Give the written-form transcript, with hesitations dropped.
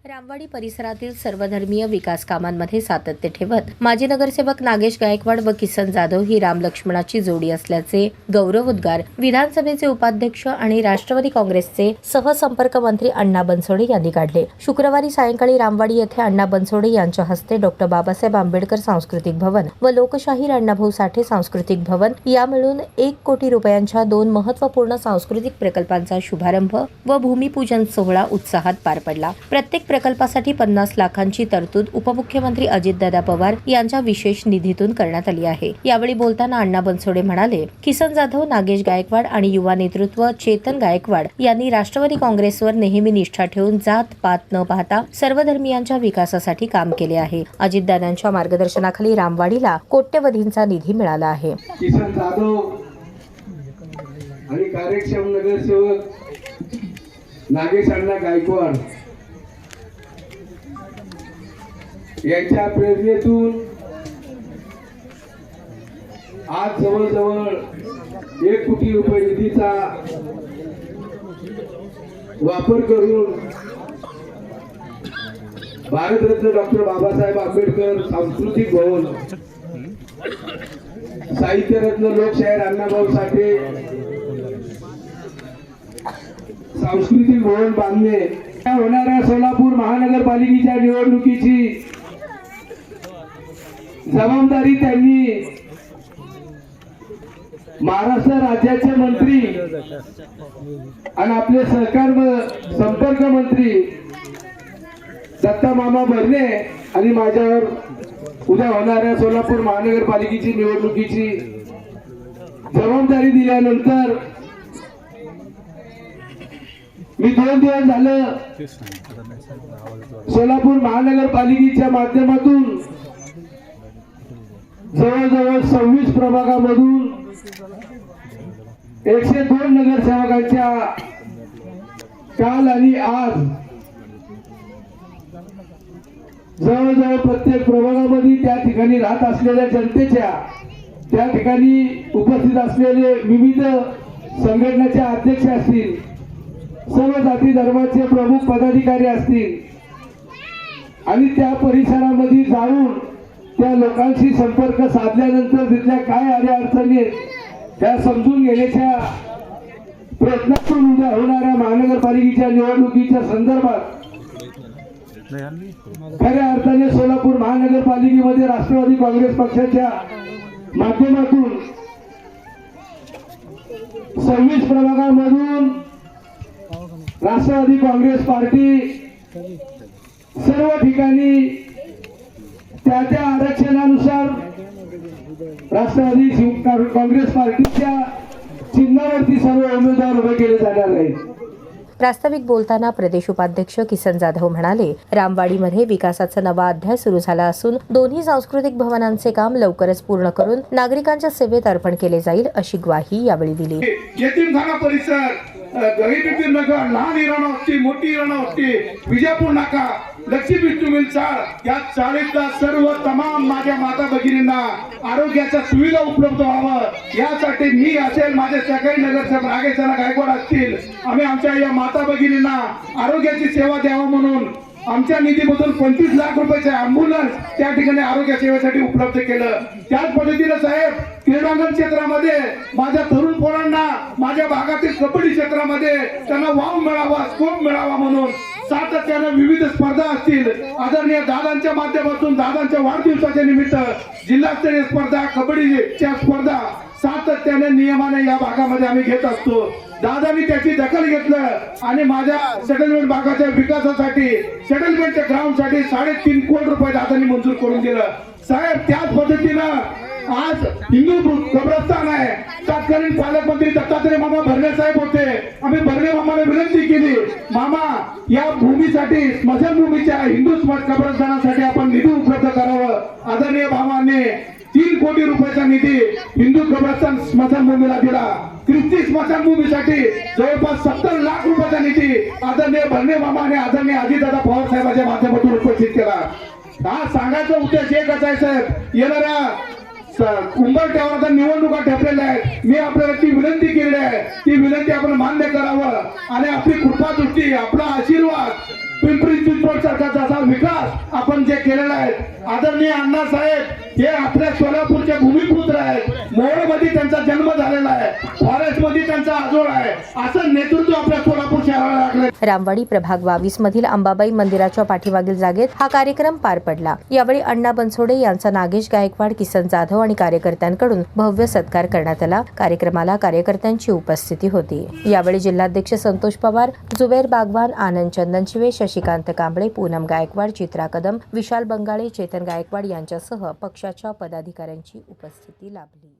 रामवाडी परिसरातील सर्वधर्मीय विकास कामांमध्ये सातत्य ठेवत माजी नगरसेवक नागेश गायकवाड व किसन जाधव ही राम लक्ष्मणाची जोडी असल्याचे गौरवोद्गार विधानसभेचे उपाध्यक्ष आणि राष्ट्रवादी काँग्रेसचे सहसंपर्क मंत्री अण्णा बनसोडे यांनी काढले। शुक्रवारी सायंकाळी रामवाडी येथे अण्णा बनसोडे यांच्या हस्ते डॉक्टर बाबासाहेब आंबेडकर सांस्कृतिक भवन व लोकशाहीर अण्णाभाऊ साठे सांस्कृतिक भवन या मिळून 1 कोटी रुपयांच्या 2 महत्त्वपूर्ण सांस्कृतिक प्रकल्पांचा शुभारंभ व भूमिपूजन सोहळा उत्साहात पार पडला। प्रत्येक प्रकल्पासाठी 50 लाखांची तरतूद उपमुख्यमंत्री अजितदादा पवार यांच्या विशेष निधीतून करण्यात आली आहे। यावेळी बोलताना अण्णा बनसोडे म्हणाले, किसन जाधव, नागेश गायकवाड आणि युवा नेतृत्व चेतन गायकवाड यांनी राष्ट्रवादी काँग्रेसवर नेहमी निष्ठा ठेवून जात पात न पाहता सर्व धर्मियांच्या विकासासाठी काम केले आहे। अजितदादांच्या मार्गदर्शनाखाली रामवाडीला कोट्यवधींचा निधी मिळाला आहे। किसन जाधव आणि कार्यक्षम नगरसेवक नागेश अण्णा गायकवाड यांच्या प्रेरणेतून आज जवळजवळ 1 कोटी रुपये निधीचा वापर करून भारतरत्न डॉक्टर बाबासाहेब आंबेडकर सांस्कृतिक भवन, साहित्यरत्न लोकशाहीर अण्णाभाऊ साठे सांस्कृतिक भवन बांधणे, होणाऱ्या सोलापूर महानगरपालिकेच्या निवडणुकीची जबाबदारी त्यांनी महाराष्ट्र राज्याचे मंत्री आणि आपले सहकार संपर्क मंत्री दत्ता मामा भरणे आणि माझ्यावर उद्या होणाऱ्या सोलापूर महानगरपालिकेची निवडणुकीची जबाबदारी दिल्यानंतर मी 2 दिवस झालं सोलापूर महानगरपालिकेच्या माध्यमातून जवळजवळ 26 प्रभागामधून 102 नगरसेवकांच्या काल आणि आज जवळजवळ प्रत्येक प्रभागामध्ये त्या ठिकाणी राहत असलेल्या जनतेच्या, त्या ठिकाणी उपस्थित असलेले विविध संघटनाचे अध्यक्ष असतील, सर्व जाती धर्माचे प्रमुख पदाधिकारी असतील आणि त्या परिसरामध्ये जाऊन त्या लोकांशी संपर्क साधल्यानंतर तिथल्या काय अडचणी त्या समजून घेण्याच्या प्रयत्नातून उद्या होणाऱ्या महानगरपालिकेच्या निवडणुकीच्या संदर्भात खऱ्या अर्थाने सोलापूर महानगरपालिकेमध्ये राष्ट्रवादी काँग्रेस पक्षाच्या माध्यमातून 26 प्रभागांमधून राष्ट्रवादी काँग्रेस पार्टी सर्व ठिकाणी त्या आरक्षणानुसार राष्ट्रवादी काँग्रेस पार्टीच्या चिन्हावरती सर्व उमेदवार उभे केले जाणार आहेत। प्रास्ताविक बोलताना प्रदेश उपाध्यक्ष किसन जाधव म्हणाले, रामवाडीमध्ये विकासाचा नवा अध्याय सुरू झाला असून दोन्ही सांस्कृतिक भवनांचे काम लवकरच पूर्ण करून नागरिकांच्या सेवेत अर्पण केले जाईल अशी ग्वाही यावेळी दिली। यतीमखाना परिसर, गरीबी नगर, लहान इराणा होती, मोठी इराणा होती, विजापूर नाका, लक्ष्मी विष्णू मिल चाळ, या चाळीतला सर्व तमाम माझ्या माता भगिनींना आरोग्याच्या सुविधा उपलब्ध व्हावं यासाठी मी असेल, माझे सगळे नगरसेवक नागेश गायकवाड असतील, आम्ही आमच्या या माता भगिनींना आरोग्याची सेवा द्यावा म्हणून आमच्या निधीमधून 25 लाख रुपयाचे अँब्युलन्स त्या ठिकाणी आरोग्य सेवेसाठी उपलब्ध केलं। त्याच पद्धतीने साहेब, क्रीडांगण क्षेत्रामध्ये माझ्या तरुण पोरांना, माझ्या भागातील कबड्डी क्षेत्रामध्ये त्यांना वाव मिळावा, स्कोप मिळावा म्हणून सातत्याने विविध स्पर्धा असतील, आदरणीय दादांच्या माध्यमातून दादांच्या वाढदिवसाच्या निमित्त जिल्हास्तरीय स्पर्धा, कबड्डीच्या स्पर्धा सातत्याने नियमाने या भागामध्ये आम्ही घेत असतो। दादांनी त्याची दखल घेतलं आणि माझ्या सेटलमेंट भागाच्या विकासासाठी, सेटलमेंटच्या ग्राउंडसाठी 3.5 कोटी रुपये दादांनी मंजूर करून दिलं। साहेब, त्याच पद्धतीनं आज हिंदू कब्रस्तान आहे, तत्कालीन पालकमंत्री दत्तात्रय मामा भरणे साहेब होते, आम्ही भरणे मामाला विनंती केली, मामा या भूमीसाठी, स्मशानभूमीच्या हिंदू कब्रस्तानासाठी आपण निधी उपलब्ध करावं। आदरणीय मामाने 3 कोटी रुपयाचा निधी हिंदू कब्रस्तान स्मशानभूमीला दिला। ख्रिस्ती स्मशानभूमीसाठी जवळपास 70 लाख रुपयाचा निधी आदरणीय भरणे मामाने आदरणीय अजितदादा पवार साहेबांच्या माध्यमातून उपस्थित केला। हा सांगायचा उद्देश एकच आहे साहेब, येणाऱ्या उंबरठ्यावर आता निवडणुका ठेपलेल्या आहेत. मी आपल्याला ती विनंती केली आहे, ती विनंती आपण मान्य करावं आणि आपली कृपादृष्टी, आपला आशीर्वाद, पिंपरी चिंचवड सारखा जसा विकास आपण जे केलेला आहे, आदरणीय अण्णासाहेब हे आपल्या सोलापूरचे भूमिपुत्र आहेत. मोहोळमध्ये त्यांचा जन्म झालेला आहे, फॉरेस्ट मध्ये त्यांचा आजोळ आहे. असं नेतृत्व आपल्या सोलापूर शहराला लागलं. रामवाडी प्रभाग 22 मधील अंबाबाई मंदिराच्या पाठीमागील जागेत हा कार्यक्रम पार पडला. यावेळी अण्णा बनसोडे यांचा नागेश गायकवाड, किसन जाधव आणि कार्यकर्त्यांकडून भव्य सत्कार करण्यात आला. कार्यक्रमाला कार्यकर्त्यांची उपस्थिती होती. यावेळी जिल्हाध्यक्ष संतोष पवार, जुबेर बागवान, आनंद चंदनशिवे, शशिकांत कांबळे, पूनम गायकवाड, चित्रा कदम, विशाल बंगाळे, चेतन गायकवाड यांच्यासह पक्षाच्या पदाधिकाऱ्यांची उपस्थिती लाभली.